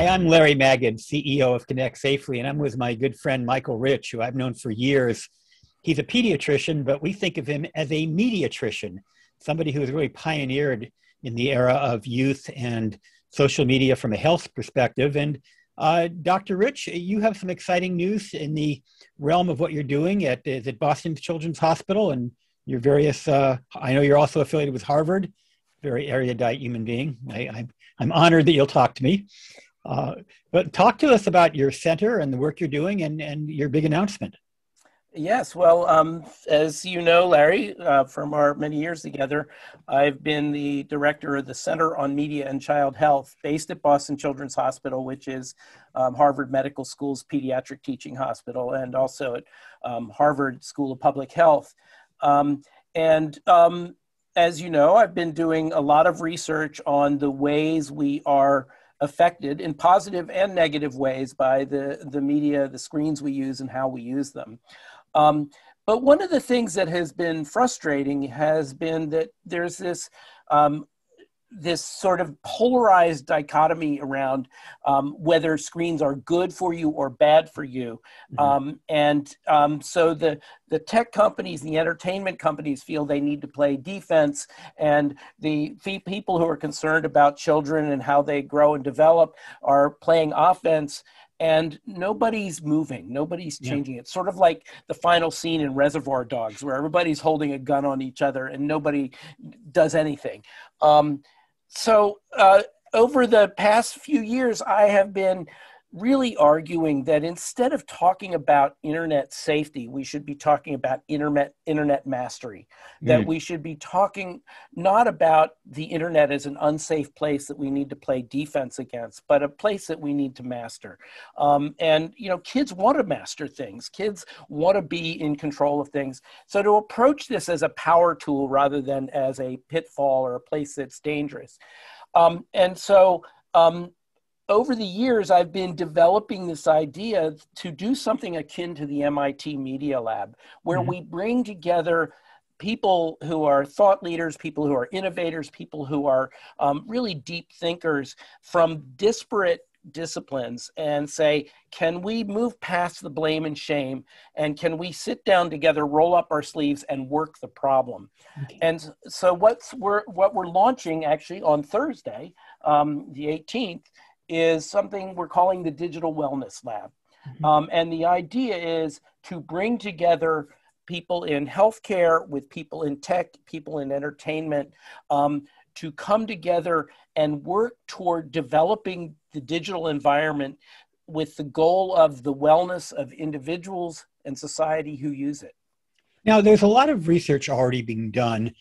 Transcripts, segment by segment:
Hi, I'm Larry Magid, CEO of ConnectSafely, and I'm with my good friend Michael Rich, who I've known for years. He's a pediatrician, but we think of him as a mediatrician, somebody who has really pioneered in the era of youth and social media from a health perspective. And Dr. Rich, you have some exciting news in the realm of what you're doing at Boston Children's Hospital and your various, I know you're also affiliated with Harvard, very erudite human being. I'm honored that you'll talk to me. But talk to us about your center and the work you're doing and your big announcement. Yes, well, as you know, Larry, from our many years together, I've been the director of the Center on Media and Child Health based at Boston Children's Hospital, which is Harvard Medical School's pediatric teaching hospital, and also at Harvard School of Public Health. As you know, I've been doing a lot of research on the ways we are affected in positive and negative ways by the media, the screens we use, and how we use them. But one of the things that has been frustrating has been that there's this sort of polarized dichotomy around whether screens are good for you or bad for you. So the tech companies, the entertainment companies feel they need to play defense, and the people who are concerned about children and how they grow and develop are playing offense. And nobody's moving, nobody's changing. It's sort of like the final scene in Reservoir Dogs, where everybody's holding a gun on each other and nobody does anything. So over the past few years, I have been really arguing that instead of talking about internet safety, we should be talking about internet mastery, that we should be talking not about the internet as an unsafe place that we need to play defense against, but a place that we need to master. And, you know, kids want to master things. Kids want to be in control of things. So to approach this as a power tool rather than as a pitfall or a place that's dangerous. Over the years, I've been developing this idea to do something akin to the MIT Media Lab, where we bring together people who are thought leaders, people who are innovators, people who are really deep thinkers from disparate disciplines and say, can we move past the blame and shame, and can we sit down together, roll up our sleeves, and work the problem? And so what we're launching actually on Thursday, the 18th, is something we're calling the Digital Wellness Lab. And the idea is to bring together people in healthcare with people in tech, people in entertainment, to come together and work toward developing the digital environment with the goal of the wellness of individuals and society who use it. Now, there's a lot of research already being done,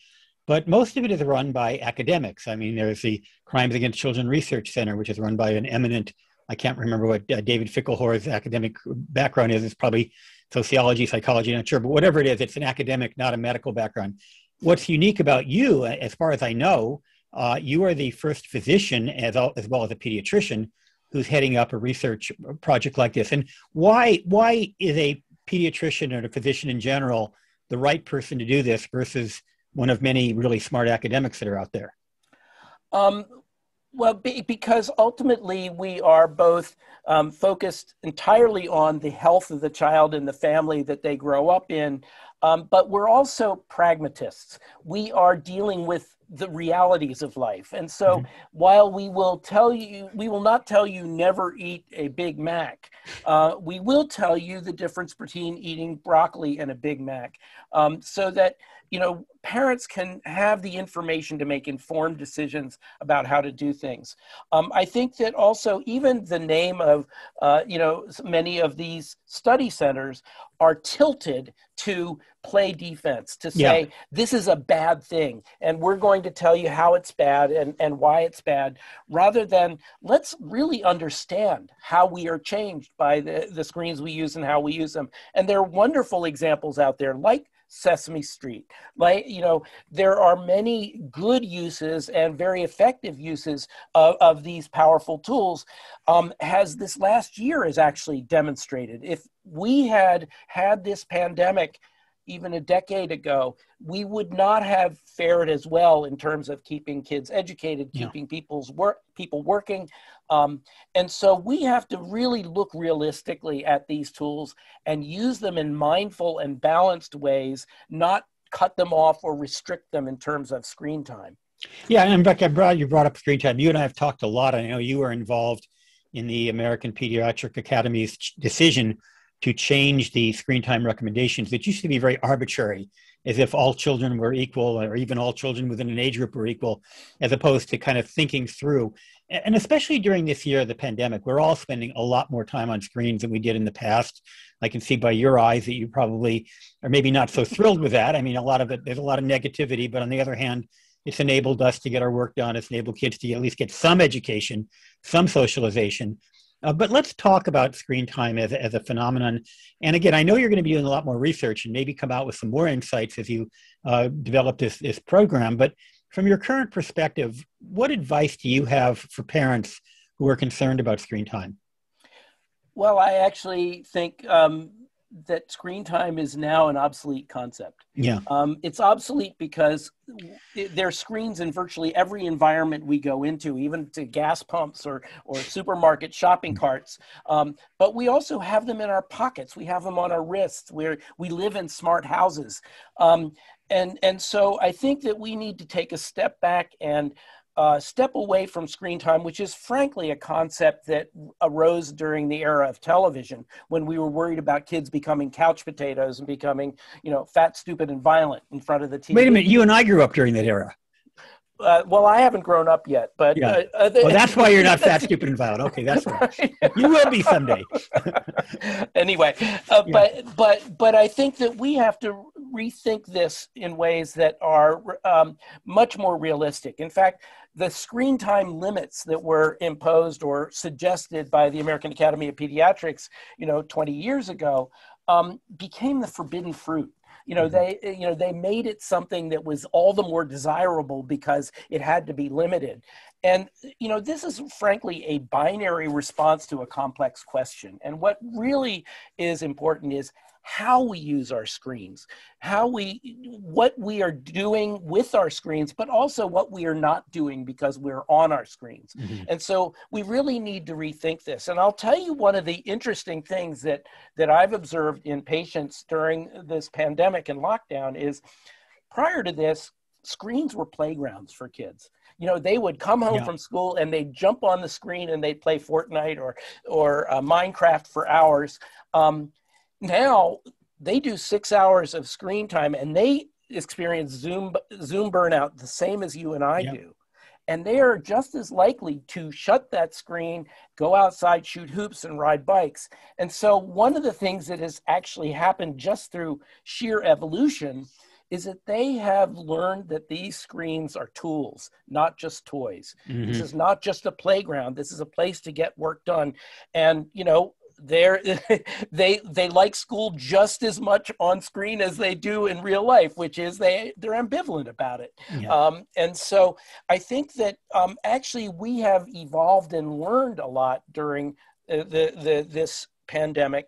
but most of it is run by academics. I mean, there's the Crimes Against Children Research Center, which is run by an eminent, I can't remember what David Fickelhor's academic background is. It's probably sociology, psychology, not sure, but whatever it is, it's an academic, not a medical background. What's unique about you, as far as I know, you are the first physician, as well as a pediatrician, who's heading up a research project like this. And why is a pediatrician or a physician in general the right person to do this versus one of many really smart academics that are out there? Well, because ultimately we are both focused entirely on the health of the child and the family that they grow up in, but we're also pragmatists. We are dealing with the realities of life. And so while we will not tell you never eat a Big Mac, we will tell you the difference between eating broccoli and a Big Mac, so that, you know, parents can have the information to make informed decisions about how to do things. I think that also even the name of, many of these study centers are tilted to play defense, to say, this is a bad thing, and we're going to tell you how it's bad and why it's bad, rather than let's really understand how we are changed by the screens we use and how we use them. And there are wonderful examples out there like Sesame Street. Like, you know, there are many good uses and very effective uses of these powerful tools, as this last year has actually demonstrated. If we had this pandemic even a decade ago, we would not have fared as well in terms of keeping kids educated, Yeah. keeping people working. And so we have to really look realistically at these tools and use them in mindful and balanced ways, not cut them off or restrict them in terms of screen time. Yeah, and Beck, you brought up screen time. You and I have talked a lot. I know you were involved in the American Pediatric Academy's decision to change the screen time recommendations. It used to be very arbitrary, as if all children were equal, or even all children within an age group were equal, as opposed to kind of thinking through. And especially during this year of the pandemic, we're all spending a lot more time on screens than we did in the past. I can see by your eyes that you probably are maybe not so thrilled with that. I mean, there's a lot of negativity, but on the other hand, it's enabled us to get our work done. It's enabled kids to at least get some education, some socialization. But let's talk about screen time as a phenomenon. And again, I know you're going to be doing a lot more research and maybe come out with some more insights as you develop this program. But from your current perspective, what advice do you have for parents who are concerned about screen time? Well, I actually think that screen time is now an obsolete concept. Yeah. It's obsolete because there are screens in virtually every environment we go into, even to gas pumps or supermarket shopping carts. But we also have them in our pockets. We have them on our wrists. We live in smart houses. And so I think that we need to take a step back and step away from screen time, which is frankly a concept that arose during the era of television, when we were worried about kids becoming couch potatoes and becoming, fat, stupid, and violent in front of the TV. Wait a minute, you and I grew up during that era. Well, I haven't grown up yet, but yeah. That's why you're not fat, stupid, and violent. Okay, that's right. You will be someday. Anyway, but I think that we have to rethink this in ways that are much more realistic. In fact, the screen time limits that were imposed or suggested by the American Academy of Pediatrics, 20 years ago, became the forbidden fruit. They made it something that was all the more desirable because it had to be limited. And, this is frankly a binary response to a complex question. And what really is important is how we use our screens, what we are doing with our screens, but also what we are not doing because we're on our screens. Mm-hmm. And so we really need to rethink this. And I'll tell you one of the interesting things that I've observed in patients during this pandemic and lockdown is, prior to this, screens were playgrounds for kids. They would come home from school and they'd jump on the screen and they'd play Fortnite or Minecraft for hours. Now they do 6 hours of screen time and they experience Zoom burnout the same as you and I do. And they are just as likely to shut that screen, go outside, shoot hoops, and ride bikes. And so one of the things that has actually happened just through sheer evolution is that they have learned that these screens are tools, not just toys. Mm-hmm. This is not just a playground. This is a place to get work done. And, they like school just as much on screen as they do in real life, which is they're ambivalent about it. Yeah. And so I think that actually we have evolved and learned a lot during this pandemic.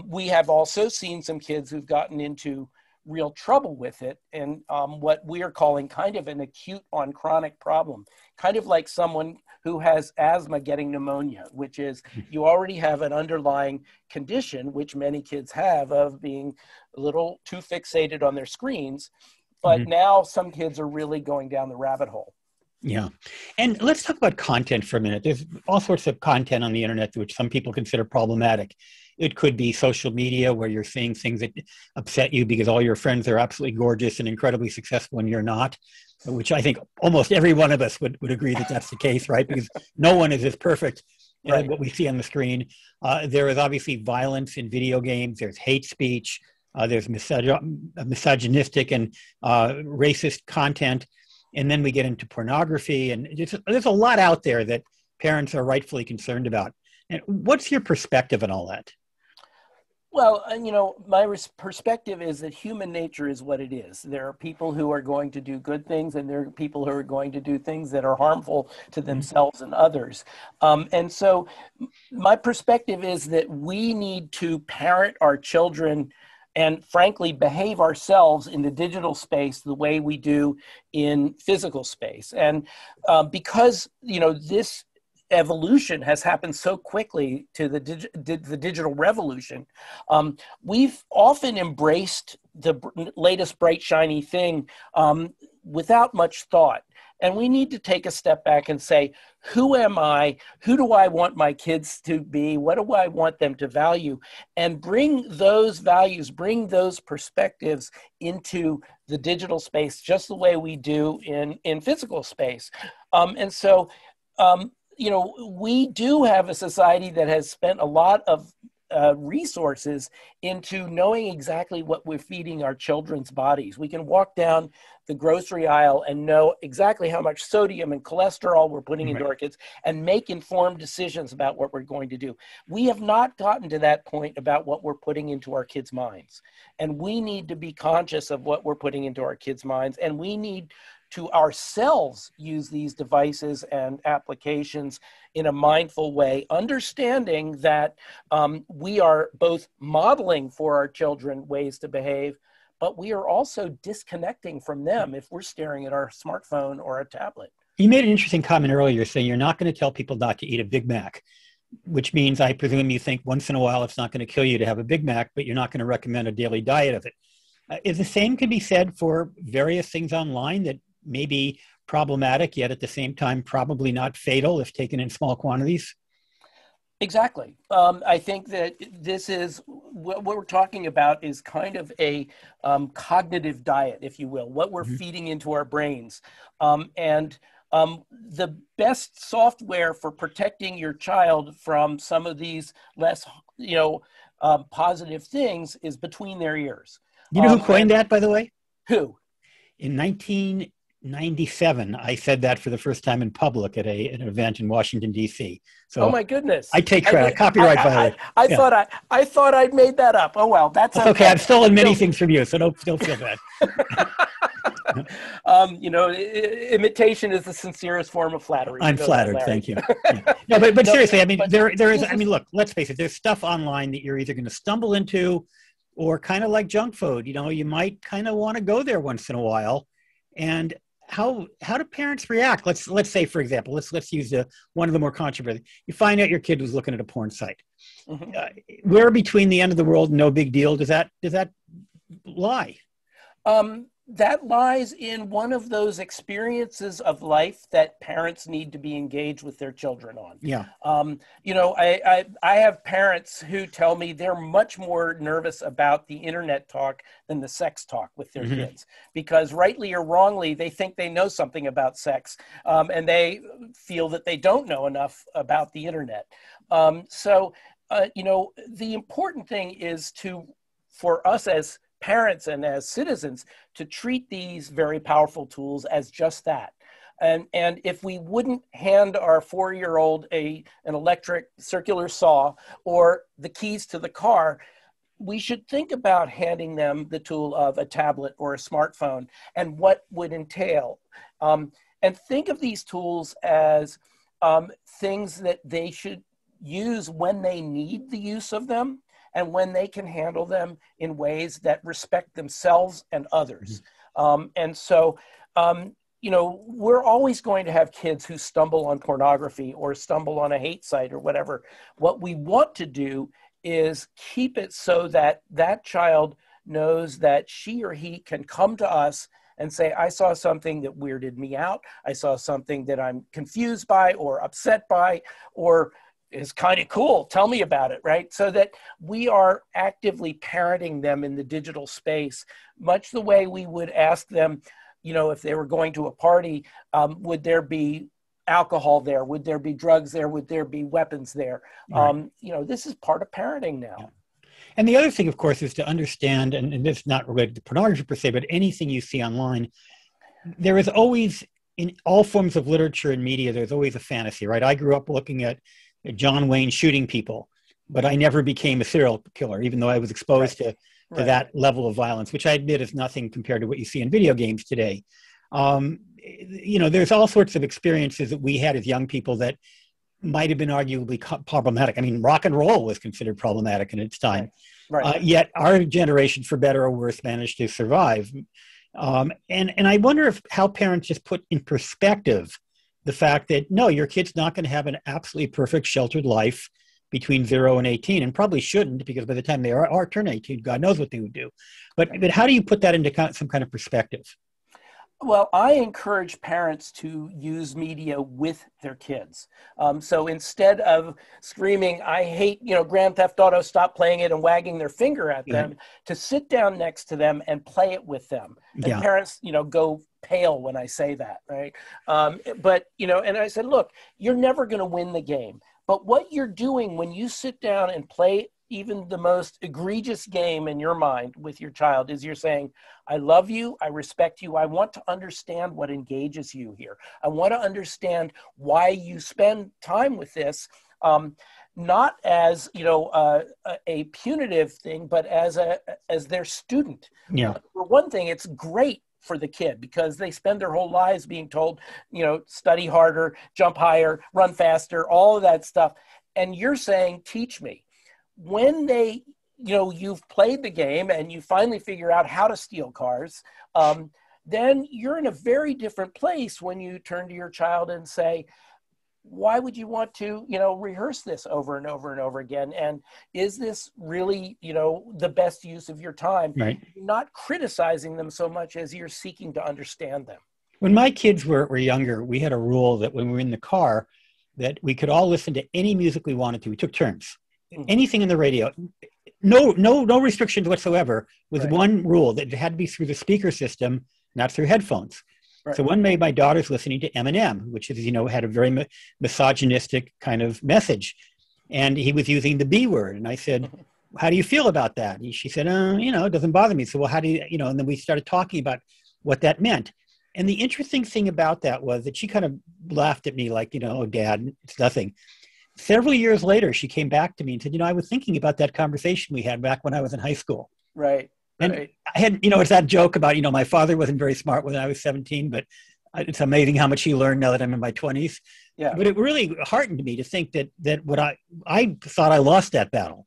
We have also seen some kids who've gotten into real trouble with it, and what we are calling kind of an acute on chronic problem, kind of like someone who has asthma getting pneumonia, which is you already have an underlying condition, which many kids have, of being a little too fixated on their screens. But now some kids are really going down the rabbit hole. Yeah. And let's talk about content for a minute. There's all sorts of content on the internet which some people consider problematic. It could be social media where you're seeing things that upset you because all your friends are absolutely gorgeous and incredibly successful and you're not, which I think almost every one of us would agree that that's the case, right? Because no one is as perfect as what we see on the screen. There is obviously violence in video games. There's hate speech. There's misogynistic and racist content. And then we get into pornography. And there's a lot out there that parents are rightfully concerned about. And what's your perspective on all that? Well, my perspective is that human nature is what it is. There are people who are going to do good things, and there are people who are going to do things that are harmful to themselves and others. And so my perspective is that we need to parent our children and frankly behave ourselves in the digital space the way we do in physical space. And because this evolution has happened so quickly to the digital revolution, we've often embraced the latest bright shiny thing without much thought. And we need to take a step back and say, who am I? Who do I want my kids to be? What do I want them to value? And bring those values, bring those perspectives into the digital space, just the way we do in physical space. We do have a society that has spent a lot of resources into knowing exactly what we're feeding our children's bodies. We can walk down the grocery aisle and know exactly how much sodium and cholesterol we're putting into our kids and make informed decisions about what we're going to do. We have not gotten to that point about what we're putting into our kids' minds. And we need to be conscious of what we're putting into our kids' minds. And we need to ourselves use these devices and applications in a mindful way, understanding that we are both modeling for our children ways to behave, but we are also disconnecting from them if we're staring at our smartphone or a tablet. You made an interesting comment earlier saying you're not going to tell people not to eat a Big Mac, which means I presume you think once in a while it's not going to kill you to have a Big Mac, but you're not going to recommend a daily diet of it. Is the same can be said for various things online that may be problematic, yet at the same time probably not fatal if taken in small quantities? Exactly. I think that this is what we're talking about is kind of a cognitive diet, if you will, what we're feeding into our brains. The best software for protecting your child from some of these less, positive things is between their ears. You know who coined that, by the way? Who? In 1997, I said that for the first time in public at an event in Washington, D.C. So, oh my goodness! I take credit. Copyright violation. I thought I'd made that up. Oh well, that's okay. I've stolen many things from you, so don't feel bad. Imitation is the sincerest form of flattery. I'm flattered. Thank you. Yeah. No, but seriously, I mean, there is. I mean, look. Let's face it. There's stuff online that you're either going to stumble into, or kind of like junk food. You might kind of want to go there once in a while. And how do parents react? Let's say, for example, let's use one of the more controversial. You find out your kid was looking at a porn site. Where between the end of the world and no big deal does that lie? That lies in one of those experiences of life that parents need to be engaged with their children on. Yeah. I have parents who tell me they're much more nervous about the internet talk than the sex talk with their kids, because rightly or wrongly, they think they know something about sex, and they feel that they don't know enough about the internet. The important thing is for us as parents and as citizens to treat these very powerful tools as just that. And if we wouldn't hand our 4-year-old an electric circular saw or the keys to the car, we should think about handing them the tool of a tablet or a smartphone and what would entail. And think of these tools as things that they should use when they need the use of them, and when they can handle them in ways that respect themselves and others. We're always going to have kids who stumble on pornography or stumble on a hate site or whatever. What we want to do is keep it so that that child knows that she or he can come to us and say, I saw something that weirded me out. I saw something that I'm confused by or upset by, or is kind of cool. Tell me about it, right? So that we are actively parenting them in the digital space, much the way we would ask them, if they were going to a party, would there be alcohol there? Would there be drugs there? Would there be weapons there? Right. This is part of parenting now. Yeah. And the other thing, of course, is to understand, and this is not related to pornography per se, but anything you see online, there is always, in all forms of literature and media, there's always a fantasy, right? I grew up looking at John Wayne shooting people, but I never became a serial killer, even though I was exposed to that level of violence, which I admit is nothing compared to what you see in video games today. There's all sorts of experiences that we had as young people that might have been arguably problematic. I mean, rock and roll was considered problematic in its time. Right. Yet our generation, for better or worse, managed to survive. And I wonder if how parents just put in perspective the fact that, no, your kid's not going to have an absolutely perfect sheltered life between 0 and 18, and probably shouldn't, because by the time they are turn 18, God knows what they would do. But how do you put that into some kind of perspective? Well, I encourage parents to use media with their kids. So instead of screaming, I hate, Grand Theft Auto, stop playing it, and wagging their finger at them, to sit down next to them and play it with them. And parents, go pale when I say that, right? But, and I said, look, you're never going to win the game. But what you're doing when you sit down and play even the most egregious game in your mind with your child is you're saying, I love you, I respect you, I want to understand what engages you here. I want to understand why you spend time with this, not as, a punitive thing, but as their student. Yeah. For one thing, it's great for the kid because they spend their whole lives being told, study harder, jump higher, run faster, all of that stuff. And you're saying, teach me. When they, you've played the game and you finally figure out how to steal cars, then you're in a very different place when you turn to your child and say, why would you want to, rehearse this over and over and over again? And is this really, the best use of your time? Right. You're not criticizing them so much as you're seeking to understand them. When my kids were younger, we had a rule that when we were in the car, that we could all listen to any music we wanted to. We took turns. Anything in the radio, no restrictions whatsoever, with one rule that it had to be through the speaker system, not through headphones. Right. So one made my daughters listening to Eminem, which is, had a very misogynistic kind of message. And he was using the B word. And I said, how do you feel about that? And she said, it doesn't bother me. So, well, how do you, and then we started talking about what that meant. And the interesting thing about that was that she kind of laughed at me like, oh, Dad, it's nothing. Several years later, she came back to me and said, I was thinking about that conversation we had back when I was in high school. Right. And I had, it's that joke about, my father wasn't very smart when I was 17, but it's amazing how much he learned now that I'm in my 20s. Yeah. But it really heartened me to think that what I thought I lost that battle,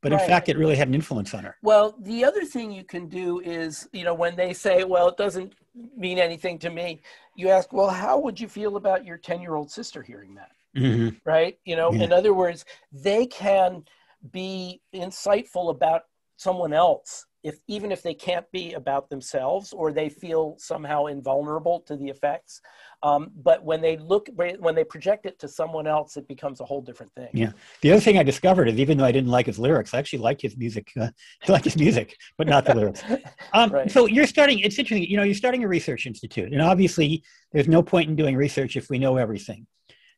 but in fact, it really had an influence on her. Well, the other thing you can do is, when they say, well, it doesn't mean anything to me, you ask, well, how would you feel about your 10-year-old sister hearing that? Mm-hmm. Right? In other words, they can be insightful about someone else, even if they can't be about themselves or they feel somehow invulnerable to the effects. But when they project it to someone else, it becomes a whole different thing. Yeah. The other thing I discovered is even though I didn't like his lyrics, I actually liked his music. I like his music, but not the lyrics. So it's interesting, you're starting a research institute, and obviously there's no point in doing research if we know everything.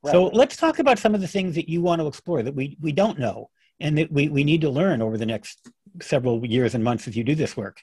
Right. So let's talk about some of the things that you want to explore that we don't know and that we need to learn over the next several years and months as you do this work.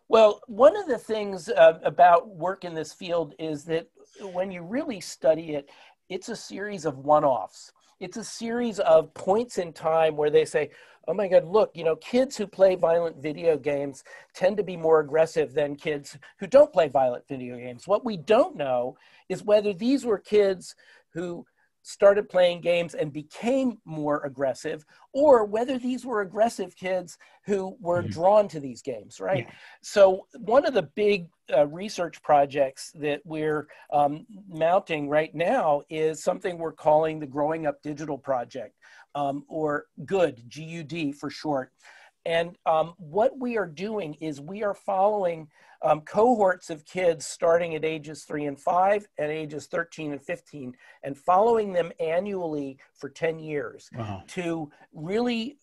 Well, one of the things about work in this field is that when you really study it, it's a series of one-offs. It's a series of points in time where they say, oh my God, look, kids who play violent video games tend to be more aggressive than kids who don't play violent video games. What we don't know is whether these were kids who started playing games and became more aggressive, or whether these were aggressive kids who were drawn to these games, right? Yeah. So one of the big research projects that we're mounting right now is something we're calling the Growing Up Digital Project, or GOOD, G-U-D for short. And what we are doing is we are following cohorts of kids starting at ages 3 and 5 and ages 13 and 15 and following them annually for 10 years to really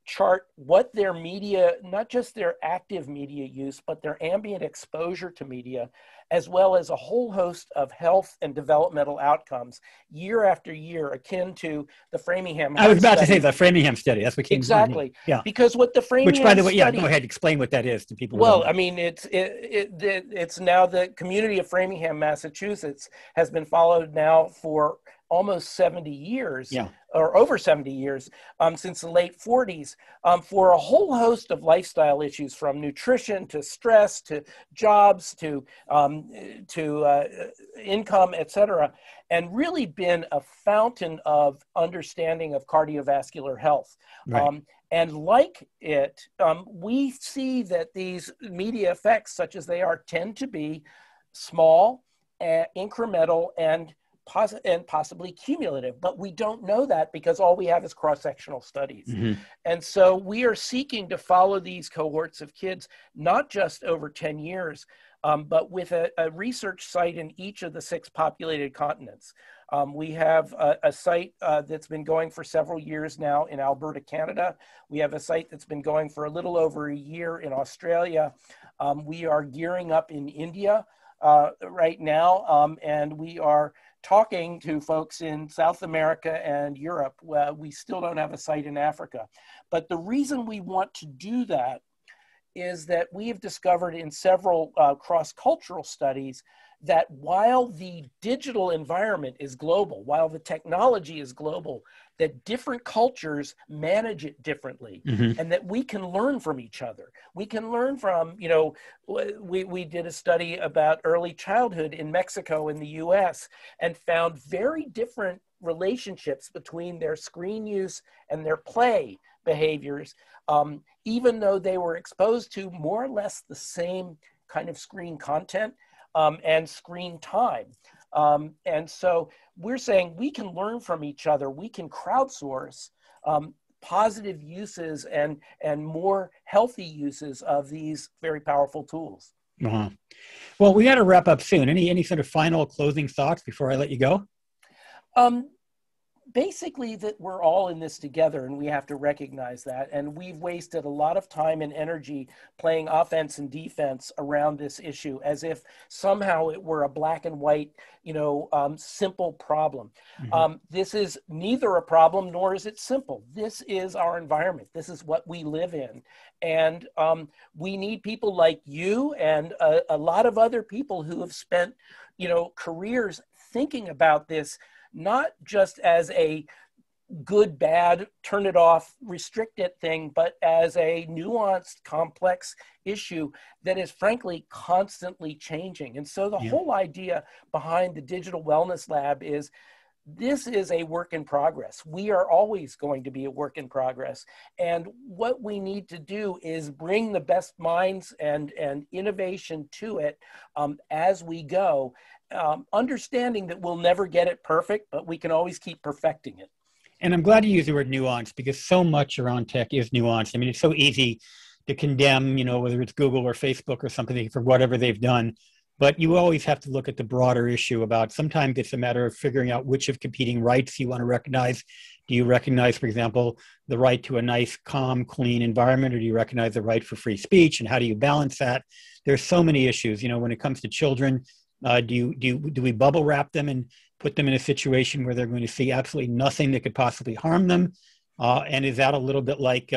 chart what their media, not just their active media use, but their ambient exposure to media, as well as a whole host of health and developmental outcomes year after year, akin to the Framingham study. I was about to say the Framingham study. That's what came exactly. Yeah. Because what the Framingham Which, by the way, study, go ahead, explain what that is to people. Well, I mean, it's now the community of Framingham, Massachusetts, has been followed now for almost 70 years. Yeah. or over 70 years, since the late 40s, for a whole host of lifestyle issues, from nutrition to stress to jobs to income, et cetera, and really been a fountain of understanding of cardiovascular health. Right. And like it, we see that these media effects, such as they are, tend to be small, incremental, and possibly cumulative. But we don't know that because all we have is cross-sectional studies. Mm-hmm. And so we are seeking to follow these cohorts of kids, not just over 10 years, but with a research site in each of the 6 populated continents. We have a site that's been going for several years now in Alberta, Canada. We have a site that's been going for a little over a year in Australia. We are gearing up in India right now, and we are talking to folks in South America and Europe. We still don't have a site in Africa. But the reason we want to do that is that we have discovered in several cross-cultural studies that while the digital environment is global, while the technology is global, that different cultures manage it differently, Mm-hmm. and that we can learn from each other. We can learn from, you know, we did a study about early childhood in Mexico and the US and found very different relationships between their screen use and their play behaviors, even though they were exposed to more or less the same kind of screen content and screen time. And so we're saying we can learn from each other. We can crowdsource positive uses and more healthy uses of these very powerful tools. Uh-huh. Well, we got to wrap up soon. Any sort of final closing thoughts before I let you go? Basically, that we're all in this together, and we have to recognize that. And we've wasted a lot of time and energy playing offense and defense around this issue as if somehow it were a black and white, simple problem. Mm-hmm. This is neither a problem nor is it simple. This is our environment. This is what we live in. And we need people like you and a lot of other people who have spent, careers thinking about this, not just as a good, bad, turn it off, restrict it thing, but as a nuanced, complex issue that is frankly constantly changing. And so the whole idea behind the Digital Wellness Lab is this is a work in progress. We are always going to be a work in progress. And what we need to do is bring the best minds and innovation to it as we go, understanding that we'll never get it perfect, but we can always keep perfecting it. And I'm glad you used the word nuance, because so much around tech is nuanced. I mean, it's so easy to condemn, whether it's Google or Facebook or something for whatever they've done. But you always have to look at the broader issue about sometimes it's a matter of figuring out which of competing rights you want to recognize. Do you recognize, for example, the right to a nice, calm, clean environment, or do you recognize the right for free speech? And how do you balance that? There's so many issues. When it comes to children, do we bubble wrap them and put them in a situation where they're going to see absolutely nothing that could possibly harm them? And is that a little bit like,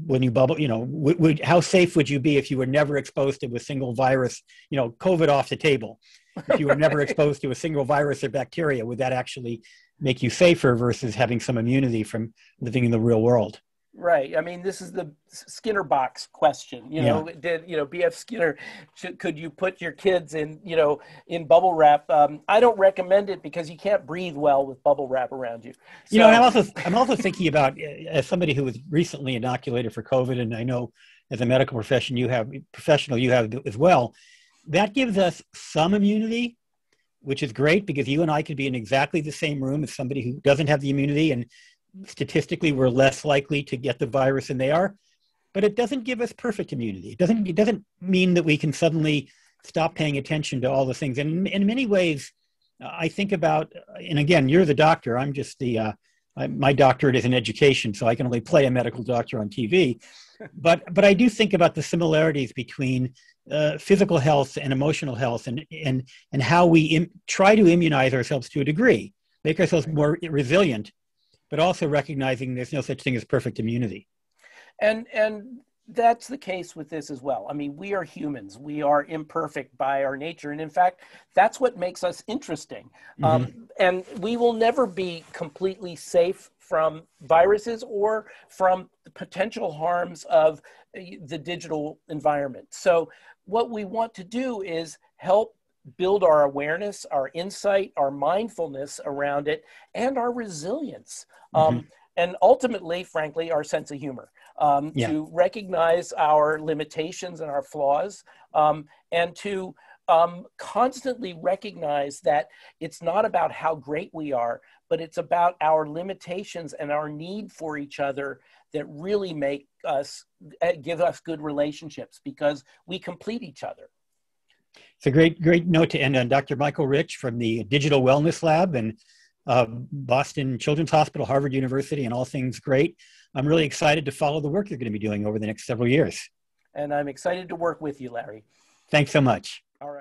when you bubble, how safe would you be if you were never exposed to a single virus, COVID off the table? If you were never exposed to a single virus or bacteria, would that actually make you safer versus having some immunity from living in the real world? Right. I mean, this is the Skinner box question. Did B.F. Skinner, could you put your kids in in bubble wrap? I don't recommend it because you can't breathe well with bubble wrap around you. So, and I'm also thinking about, as somebody who was recently inoculated for COVID, and I know as a medical professional you have as well. That gives us some immunity, which is great because you and I could be in exactly the same room as somebody who doesn't have the immunity, and statistically we're less likely to get the virus than they are. But it doesn't give us perfect immunity. It doesn't mean that we can suddenly stop paying attention to all the things. And in many ways, I think about, and again, you're the doctor. I'm just my doctorate is in education, so I can only play a medical doctor on TV. But I do think about the similarities between physical health and emotional health, and how we try to immunize ourselves to a degree, make ourselves more resilient, but also recognizing there's no such thing as perfect immunity. And That's the case with this as well. I mean, we are humans. We are imperfect by our nature. And in fact, that's what makes us interesting. And we will never be completely safe from viruses or from the potential harms of the digital environment. So what we want to do is help build our awareness, our insight, our mindfulness around it, and our resilience. And ultimately, frankly, our sense of humor. To recognize our limitations and our flaws, and to constantly recognize that it's not about how great we are, but it's about our limitations and our need for each other that really make us, give us good relationships, because we complete each other. It's a great note to end on. Dr. Michael Rich from the Digital Wellness Lab and Boston Children's Hospital, Harvard University, and all things great. I'm really excited to follow the work you're going to be doing over the next several years. And I'm excited to work with you, Larry. Thanks so much. All right.